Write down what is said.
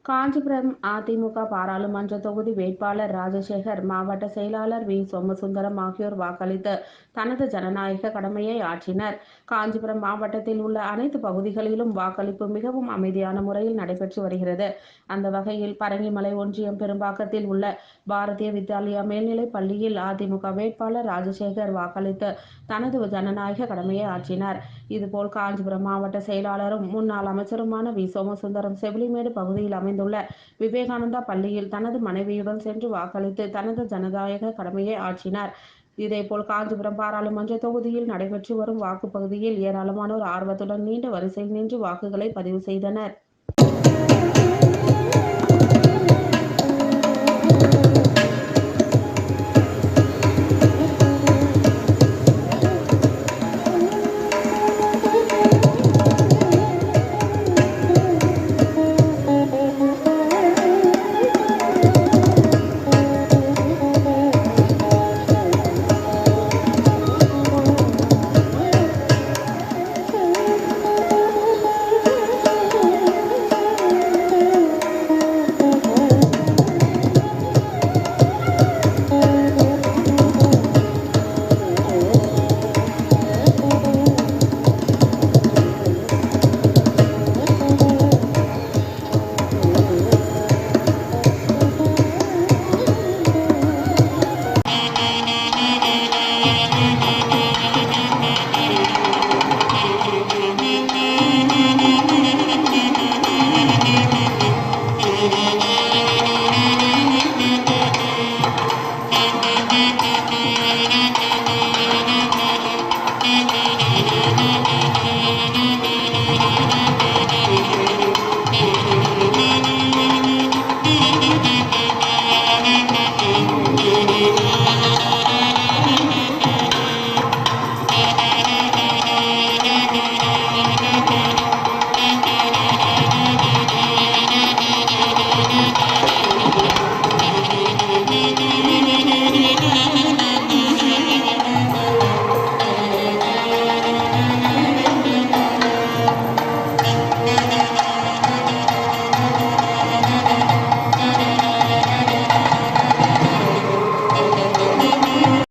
காஞ்சிபுரம் அதிமுக பாராளுமன்ற தொகுதி வேட்பாளர் ராஜசேகர், மாவட்ட செயலாளர் வி. சோமசுந்தரம் ஆகியோர் வாக்களித்து தனது ஜனநாயக கடமையை ஆற்றினர். காஞ்சிபுரம் மாவட்டத்தில் உள்ள அனைத்து பகுதிகளிலும் வாக்களிப்பு மிகவும் அமைதியான முறையில் நடைபெற்று வருகிறது. அந்த வகையில் பரங்கிமலை ஒன்றியம் பெரும்பாக்கத்தில் உள்ள பாரதிய வித்யாலயா மேல்நிலைப் பள்ளியில் அதிமுக வேட்பாளர் ராஜசேகர் வாக்களித்து தனது ஜனநாயக கடமையை ஆற்றினார். இதுபோல் காஞ்சிபுரம் மாவட்ட செயலாளரும் முன்னாள் அமைச்சருமான வி. சோமசுந்தரம் செவிலிமேடு பகுதியில் அமைந்துள்ள விவேகானந்தா பள்ளியில் தனது மனைவியுடன் சென்று வாக்களித்து தனது ஜனநாயக கடமையை ஆற்றினார். இதேபோல் காஞ்சிபுரம் பாராளுமன்ற தொகுதியில் நடைபெற்று வரும் வாக்குப்பகுதியில் ஏராளமானோர் ஆர்வத்துடன் நீண்ட வரிசையில் நின்று வாக்குகளை பதிவு செய்தனர்.